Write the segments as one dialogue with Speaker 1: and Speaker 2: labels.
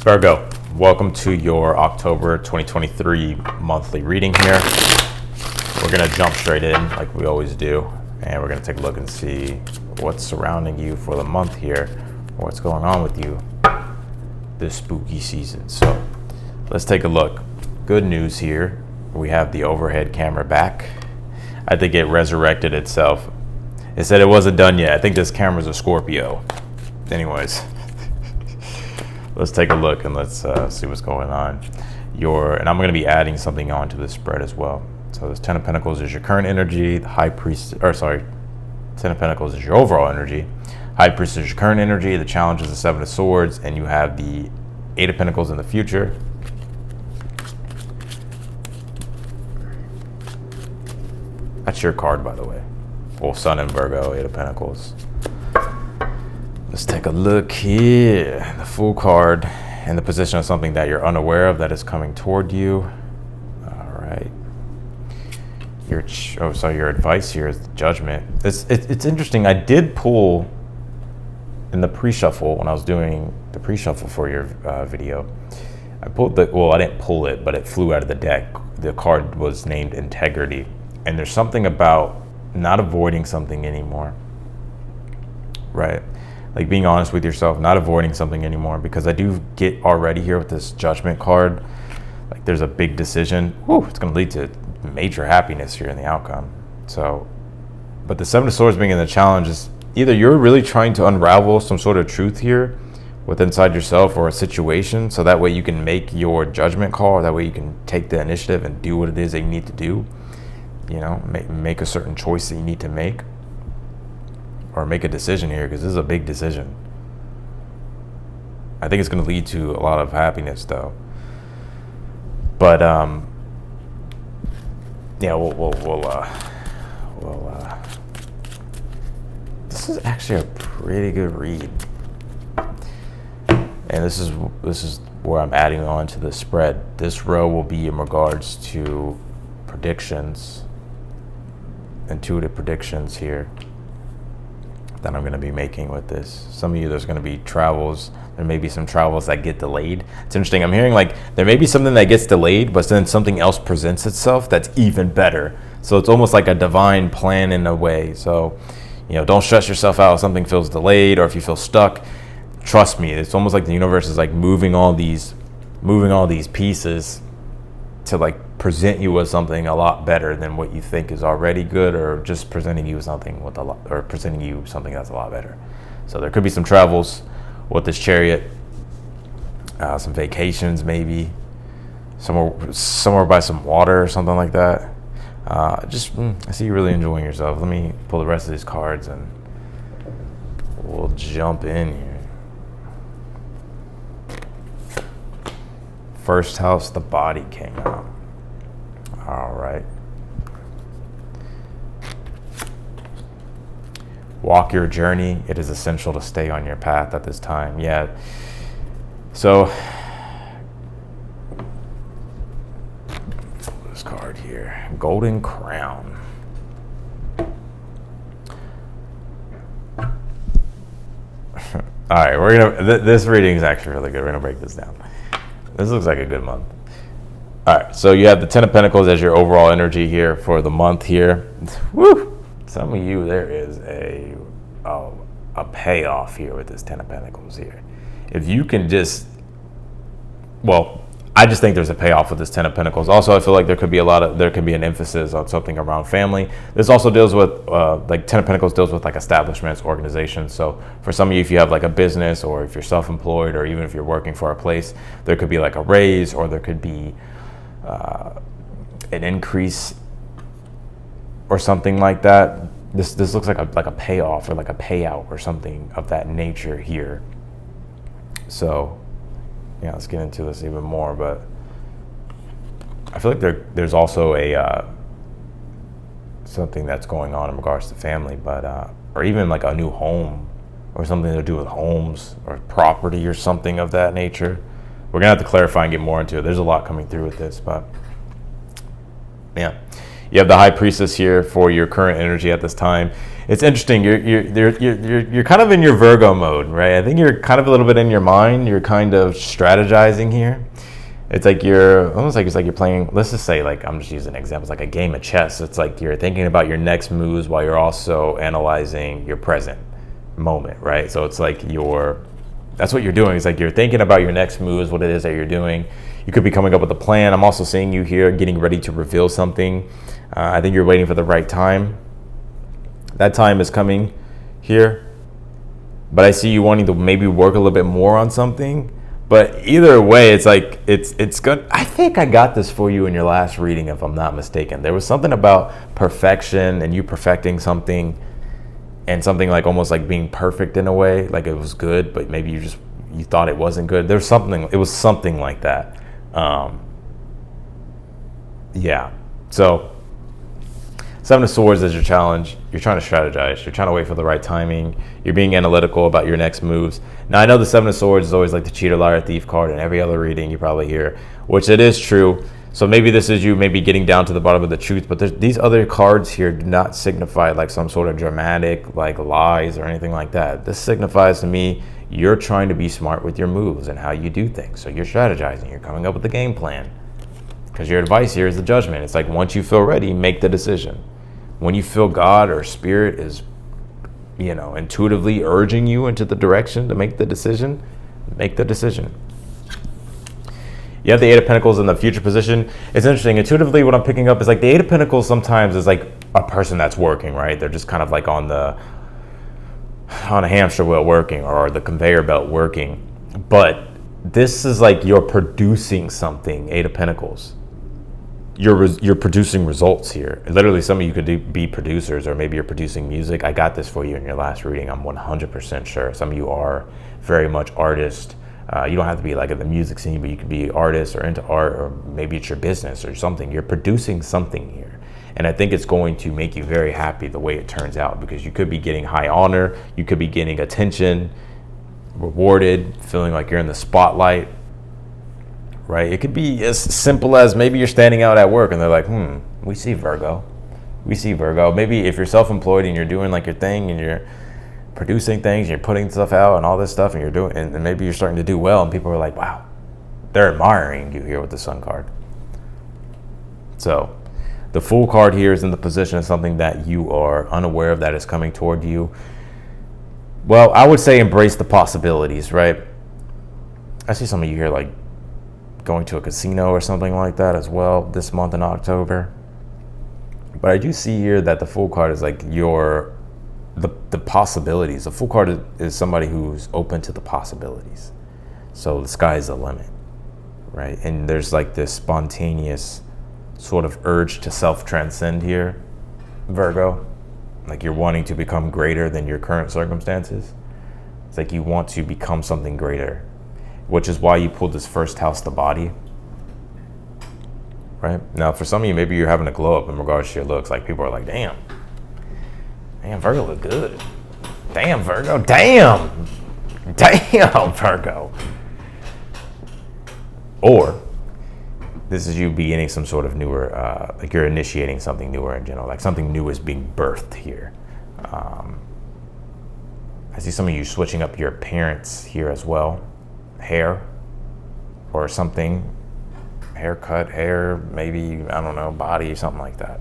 Speaker 1: Virgo, welcome to your October 2023 monthly reading here. We're going to jump straight in like we always do, and we're going to take a look and see what's surrounding you for the month here, or what's going on with you this spooky season. So let's take a look. Good news here. We have the overhead camera back. I think it resurrected itself. It said it wasn't done yet. I think this camera's a Scorpio. Anyways. Let's take a look and let's see what's going on. And I'm going to be adding something on to this spread as well. So this Ten of Pentacles is your current energy. The Ten of Pentacles is your overall energy. High Priestess is your current energy. The Challenge is the Seven of Swords, and you have the Eight of Pentacles in the future. That's your card, by the way. Well, Sun and Virgo, Eight of Pentacles. Let's take a look here. The Fool card in the position of something that you're unaware of that is coming toward you. All right. Your advice here is the Judgment. It's interesting. I did pull in the pre-shuffle when I was doing the pre-shuffle for your video. I didn't pull it, but it flew out of the deck. The card was named Integrity. And there's something about not avoiding something anymore, right? Like being honest with yourself, not avoiding something anymore, because I do get already here with this Judgment card, like there's a big decision. It's going to lead to major happiness here in the outcome. So, but the Seven of Swords being in the Challenge is either you're really trying to unravel some sort of truth here with inside yourself or a situation, so that way you can make your judgment call, or that way you can take the initiative and do what it is that you need to do, make a certain choice that you need to make. Or make a decision here, because this is a big decision. I think it's going to lead to a lot of happiness, though. But yeah, this is actually a pretty good read, and this is where I'm adding on to the spread. This row will be in regards to predictions, intuitive predictions here that I'm going to be making with this. Some of you, there's going to be travels. There may be some travels that get delayed. It's interesting. I'm hearing like there may be something that gets delayed, but then something else presents itself that's even better. So it's almost like a divine plan in a way. So, don't stress yourself out if something feels delayed or if you feel stuck. Trust me, it's almost like the universe is like moving all these pieces to like present you with something a lot better than what you think is already good, or just presenting you something that's a lot better. So there could be some travels with this Chariot, some vacations maybe, somewhere by some water or something like that. I see you really enjoying yourself. Let me pull the rest of these cards and we'll jump in here. First house, the Body came out. All right. Walk your journey. It is essential to stay on your path at this time. Yeah. So, this card here, Golden Crown. All right, this reading is actually really good. We're gonna break this down. This looks like a good month. All right, so you have the Ten of Pentacles as your overall energy here for the month here. Woo! Some of you, there is a payoff here with this Ten of Pentacles here. If you can I just think there's a payoff with this Ten of Pentacles. Also, I feel like there could be an emphasis on something around family. This also deals with, Ten of Pentacles deals with like establishments, organizations. So for some of you, if you have like a business, or if you're self-employed, or even if you're working for a place, there could be like a raise, or there could be an increase or something like that. This looks like a payoff or like a payout or something of that nature here. So yeah, let's get into this even more. But I feel like there's also something that's going on in regards to family, but or even like a new home or something to do with homes or property or something of that nature. We're gonna have to clarify and get more into it. There's a lot coming through with this, but yeah. You have the High Priestess here for your current energy at this time. It's interesting. You're kind of in your Virgo mode, right? I think you're kind of a little bit in your mind. You're kind of strategizing here. It's like you're almost like it's like you're playing. Let's just say, like, I'm just using examples, like a game of chess. It's like you're thinking about your next moves while you're also analyzing your present moment, right? So it's like that's what you're doing. It's like you're thinking about your next moves, what it is that you're doing. You could be coming up with a plan. I'm also seeing you here getting ready to reveal something. I think you're waiting for the right time. That time is coming here. But I see you wanting to maybe work a little bit more on something. But either way, it's like it's good. I think I got this for you in your last reading, if I'm not mistaken. There was something about perfection and you perfecting something, and something like almost like being perfect in a way, like it was good, but maybe you thought it wasn't good. There's something. It was something like that. Yeah. So, Seven of Swords is your challenge. You're trying to strategize. You're trying to wait for the right timing. You're being analytical about your next moves. Now, I know the Seven of Swords is always like the cheater, liar, thief card in every other reading you probably hear, which it is true. So maybe this is you maybe getting down to the bottom of the truth, but these other cards here do not signify like some sort of dramatic like lies or anything like that. This signifies to me you're trying to be smart with your moves and how you do things. So you're strategizing. You're coming up with a game plan. Because your advice here is the Judgment. It's like once you feel ready, make the decision. When you feel God or Spirit is, intuitively urging you into the direction to make the decision, make the decision. You have the Eight of Pentacles in the future position. It's interesting. Intuitively, what I'm picking up is like the Eight of Pentacles sometimes is like a person that's working, right? They're just kind of like on a hamster wheel working, or the conveyor belt working. But this is like you're producing something, Eight of Pentacles. You're producing results here. Literally, some of you could be producers, or maybe you're producing music. I got this for you in your last reading. I'm 100% sure. Some of you are very much artists. You don't have to be like in the music scene, but you could be artists or into art, or maybe it's your business or something. You're producing something here. And I think it's going to make you very happy the way it turns out, because you could be getting high honor. You could be getting attention, rewarded, feeling like you're in the spotlight. Right? It could be as simple as maybe you're standing out at work and they're like, we see Virgo. We see Virgo. Maybe if you're self-employed and you're doing like your thing and you're producing things, and you're putting stuff out and all this stuff, and you're doing, and maybe you're starting to do well, and people are like, wow, they're admiring you here with the Sun card. So the Fool card here is in the position of something that you are unaware of that is coming toward you. Well, I would say embrace the possibilities, right? I see some of you here like going to a casino or something like that as well this month in October. But I do see here that the Fool card is like the possibilities. The Fool card is somebody who's open to the possibilities. So the sky's the limit, right? And there's like this spontaneous sort of urge to self-transcend here, Virgo. Like you're wanting to become greater than your current circumstances. It's like you want to become something greater, which is why you pulled this first house, the body. Right? Now, for some of you, maybe you're having a glow up in regards to your looks. Like people are like, damn, Virgo look good. Damn, Virgo, damn, Virgo. Or this is you beginning some sort of newer, like you're initiating something newer in general, like something new is being birthed here. I see some of you switching up your appearance here as well. Hair or something, haircut, hair, maybe, I don't know, body, something like that.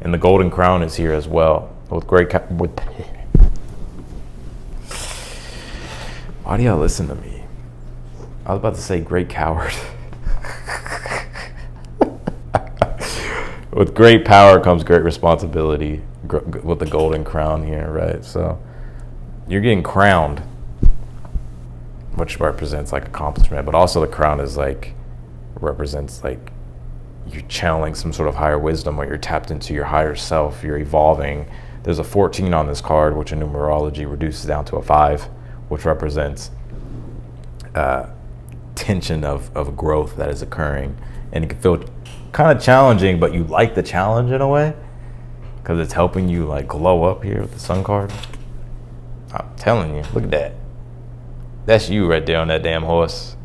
Speaker 1: And the Golden Crown is here as well with why do y'all listen to me? I was about to say great coward. With great power comes great responsibility with the Golden Crown here, right? So you're getting crowned, which represents like accomplishment, but also the crown is like represents like you're channeling some sort of higher wisdom, or you're tapped into your higher self, you're evolving. There's a 14 on this card, which in numerology reduces down to a 5, which represents tension of growth that is occurring. And it can feel kind of challenging, but you like the challenge in a way because it's helping you like glow up here with the Sun card. I'm telling you, look at that. That's you right there on that damn horse.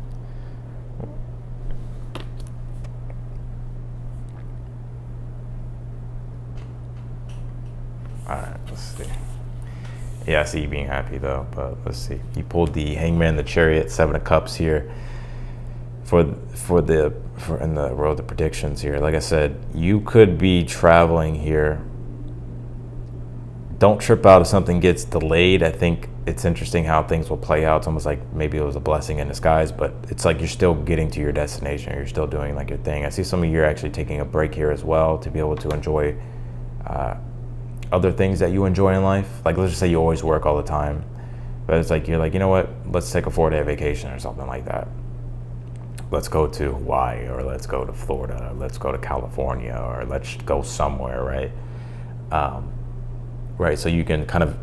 Speaker 1: All right, let's see. Yeah, I see you being happy though, but let's see. You pulled the Hangman, the Chariot, Seven of Cups here for in the road of predictions here. Like I said, you could be traveling here. Don't trip out if something gets delayed. I think it's interesting how things will play out. It's almost like maybe it was a blessing in disguise, but it's like you're still getting to your destination. You're still doing like your thing. I see some of you are actually taking a break here as well to be able to enjoy other things that you enjoy in life. Like let's just say you always work all the time, but it's like you're like, you know what? Let's take a 4-day vacation or something like that. Let's go to Hawaii, or let's go to Florida, or let's go to California, or let's go somewhere, right? Right, so you can kind of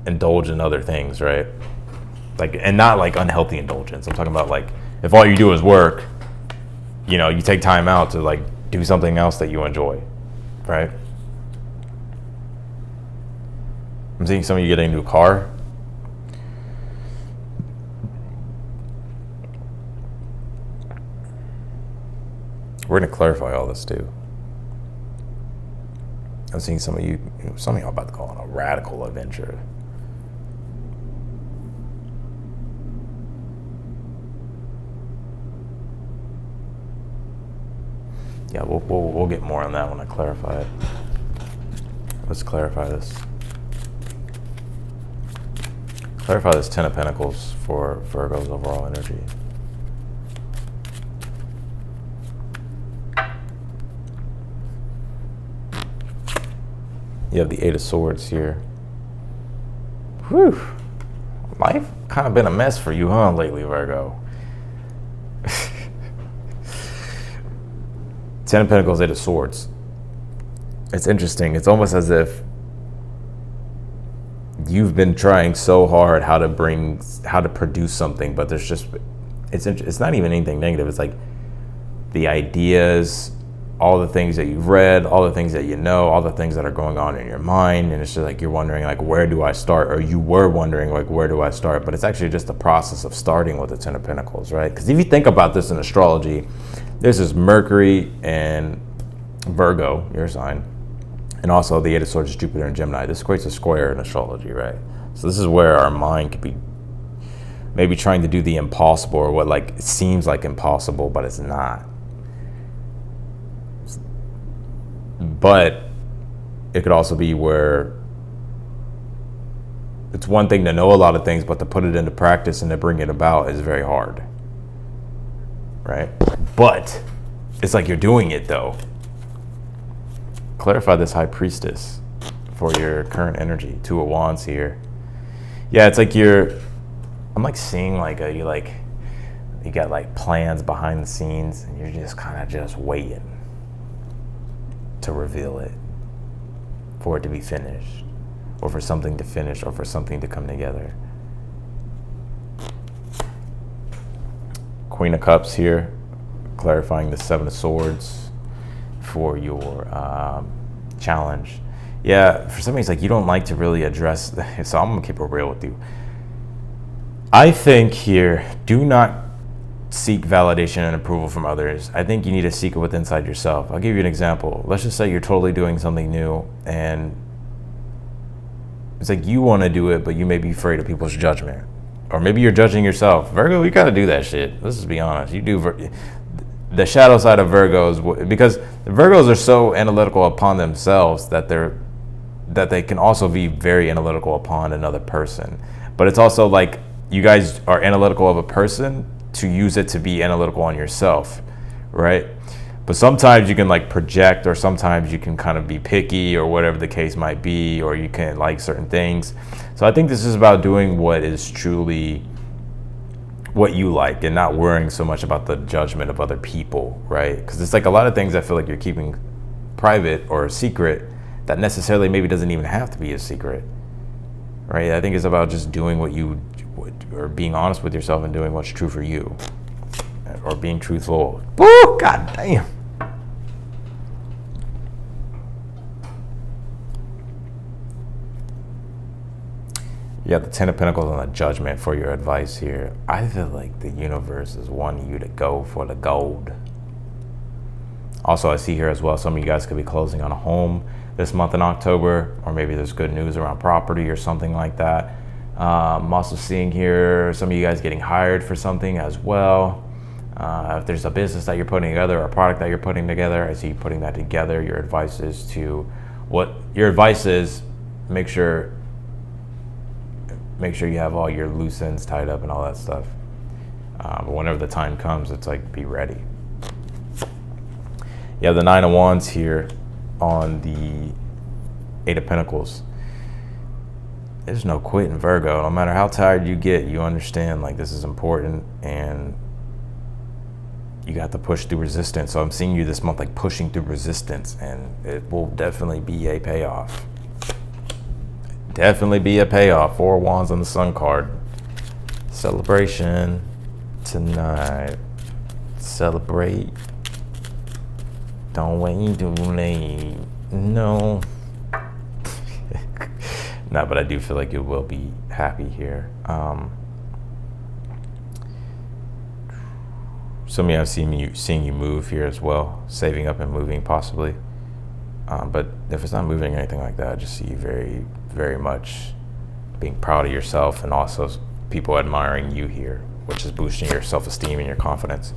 Speaker 1: indulge in other things, right? Like, and not like unhealthy indulgence. I'm talking about like, if all you do is work, you know, you take time out to like do something else that you enjoy, right? I'm seeing some of you getting a new car. We're gonna clarify all this too. I'm seeing some of you are about to go on a radical adventure. Yeah, we'll get more on that when I clarify it. Let's clarify this. Clarify this Ten of Pentacles for Virgo's overall energy. You have the Eight of Swords here. Whew. Life kind of been a mess for you, huh, lately, Virgo? Ten of Pentacles, Eight of Swords. It's interesting. It's almost as if you've been trying so hard how to produce something, but there's just, it's not even anything negative. It's like the ideas, all the things that you've read, all the things that you know, all the things that are going on in your mind, and it's just like you're wondering like, where do I start? Or you were wondering like, where do I start? But it's actually just the process of starting with the Ten of Pentacles, right? Because if you think about this in astrology, this is Mercury and Virgo, your sign, and also the Eight of Swords is Jupiter and Gemini. This equates a square in astrology, right? So this is where our mind could be maybe trying to do the impossible, or what like seems like impossible, but it's not. But it could also be where it's one thing to know a lot of things, but to put it into practice and to bring it about is very hard, right? But it's like you're doing it though. Clarify this High Priestess for your current energy. Two of Wands here. Yeah, it's like I'm like seeing like you got like plans behind the scenes and you're just kind of just waiting to reveal it, for it to be finished, or for something to finish, or for something to come together. Queen of Cups here, clarifying the Seven of Swords for your challenge. Yeah, for some reason, like you don't like to really address, so I'm gonna keep it real with you. I think here, do not seek validation and approval from others. I think you need to seek it within inside yourself. I'll give you an example. Let's just say you're totally doing something new and it's like you want to do it, but you may be afraid of people's judgment. Or maybe you're judging yourself. Virgo, you gotta do that shit. Let's just be honest. You do. The shadow side of Virgos, because the Virgos are so analytical upon themselves that they can also be very analytical upon another person. But it's also like you guys are analytical of a person to use it to be analytical on yourself, right? But sometimes you can like project, or sometimes you can kind of be picky, or whatever the case might be, or you can like certain things. So I think this is about doing what is truly what you like and not worrying so much about the judgment of other people, right? Because it's like a lot of things I feel like you're keeping private or secret that necessarily maybe doesn't even have to be a secret, right? I think it's about just doing what you would, or being honest with yourself and doing what's true for you, or being truthful. Woo, god damn. You got the Ten of Pentacles on the Judgment for your advice here. I feel like the universe is wanting you to go for the gold. Also, I see here as well, some of you guys could be closing on a home, this month in October, or maybe there's good news around property or something like that. I'm also seeing here some of you guys getting hired for something as well. If there's a business that you're putting together, or a product that you're putting together, I see you putting that together. Your advice is make sure you have all your loose ends tied up and all that stuff. But whenever the time comes, it's like, be ready. You have the 9 of Wands here on the 8 of Pentacles. There's no quitting, Virgo. No matter how tired you get, you understand like this is important, and you got to push through resistance. So I'm seeing you this month like pushing through resistance, and it will definitely be a payoff. Definitely be a payoff. 4 of Wands on the Sun card. Celebration tonight. Celebrate. Don't wait too late. No. No, but I do feel like you will be happy here. Some of you have seeing you move here as well, saving up and moving possibly. But if it's not moving or anything like that, I just see you very, very much being proud of yourself, and also people admiring you here, which is boosting your self-esteem and your confidence.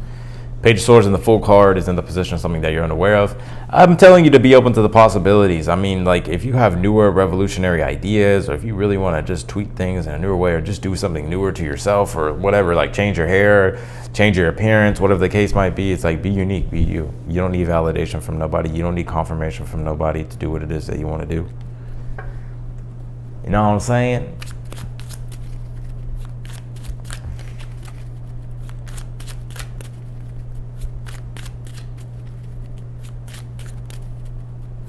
Speaker 1: Page of Swords in the full card is in the position of something that you're unaware of. I'm telling you to be open to the possibilities. I mean, like, if you have newer revolutionary ideas, or if you really want to just tweak things in a newer way, or just do something newer to yourself, or whatever, like change your hair, change your appearance, whatever the case might be, it's like, be unique, be you. You don't need validation from nobody. You don't need confirmation from nobody to do what it is that you want to do. You know what I'm saying?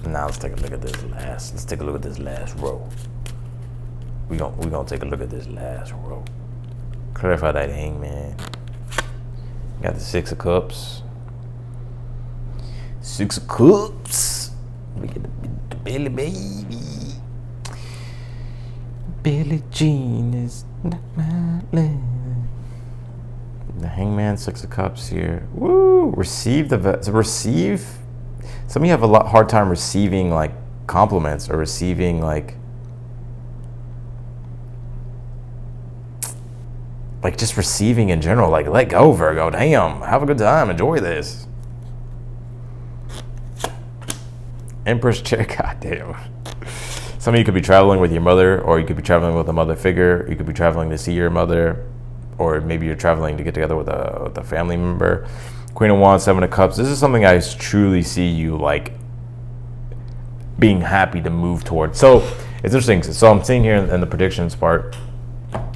Speaker 1: Now let's take a look at this last. Let's take a look at this last row. We gonna take a look at this last row. Clarify that Hangman. Got the 6 of Cups. 6 of Cups. We get the Billy baby. Billie Jean is not my love. The Hangman, 6 of Cups here. Woo! Receive. Some of you have a hard time receiving like compliments, or receiving like just receiving in general. Like, let go, Virgo. Damn, have a good time. Enjoy this. Empress chair. Goddamn. Some of you could be traveling with your mother, or you could be traveling with a mother figure. You could be traveling to see your mother, or maybe you're traveling to get together with a family member. Queen of Wands, 7 of Cups. This is something I truly see you like being happy to move towards. So it's interesting. So I'm seeing here in the predictions part,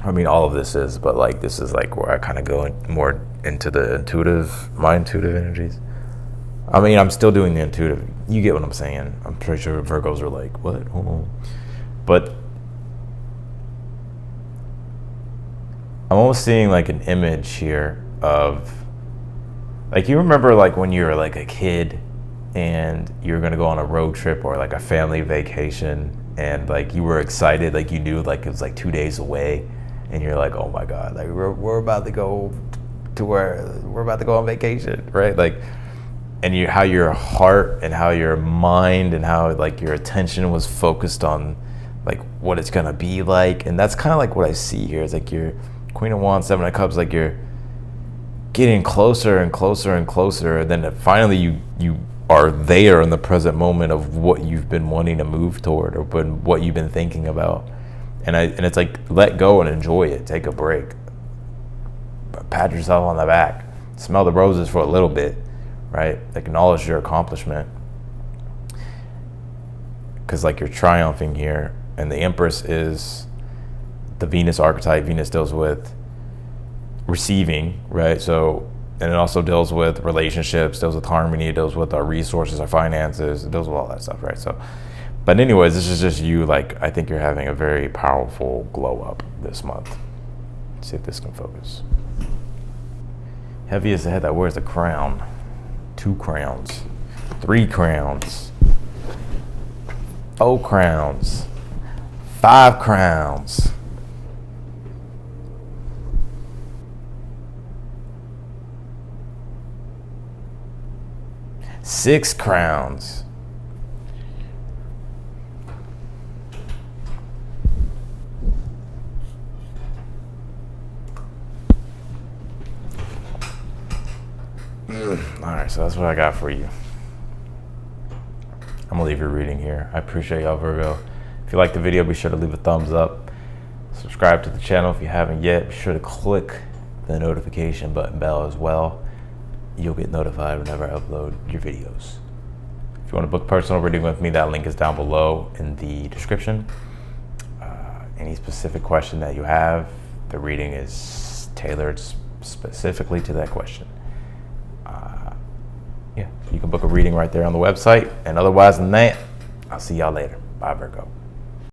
Speaker 1: I mean, all of this is, but like this is like where I kind of go more into my intuitive energies. I mean, I'm still doing the intuitive. You get what I'm saying. I'm pretty sure Virgos are like, what? Hold on. But I'm almost seeing like an image here of, like, you remember like when you were like a kid and you were gonna go on a road trip or like a family vacation, and like you were excited, like you knew like it was like 2 days away, and you're like, oh my God, like we're about to go to where we're about to go on vacation, right? Like, and how your heart and how your mind and how like your attention was focused on like what it's gonna be like. And that's kind of like what I see here. It's like your Queen of Wands, 7 of Cups, like you're getting closer and closer and closer, and then finally you are there in the present moment of what you've been wanting to move toward, or what you've been thinking about. And it's like, let go and enjoy it. Take a break. Pat yourself on the back. Smell the roses for a little bit, right? Acknowledge your accomplishment, because like you're triumphing here. And the Empress is the Venus archetype. Venus deals with receiving, right? So, and it also deals with relationships, deals with harmony, it deals with our resources, our finances, it deals with all that stuff, right? So, but anyways, this is just you, like, I think you're having a very powerful glow up this month. Let's see if this can focus. Heavy is the head that wears the crown. 2 crowns, 3 crowns, 4 crowns, 5 crowns. 6 crowns. All right, so that's what I got for you. I'm gonna leave your reading here. I appreciate y'all, Virgo. If you like the video, be sure to leave a thumbs up. Subscribe to the channel if you haven't yet. Be sure to click the notification button bell as well. You'll get notified whenever I upload your videos. If you want to book personal reading with me, that link is down below in the description. Any specific question that you have, the reading is tailored specifically to that question. Yeah, you can book a reading right there on the website. And otherwise than that, I'll see y'all later. Bye, Virgo.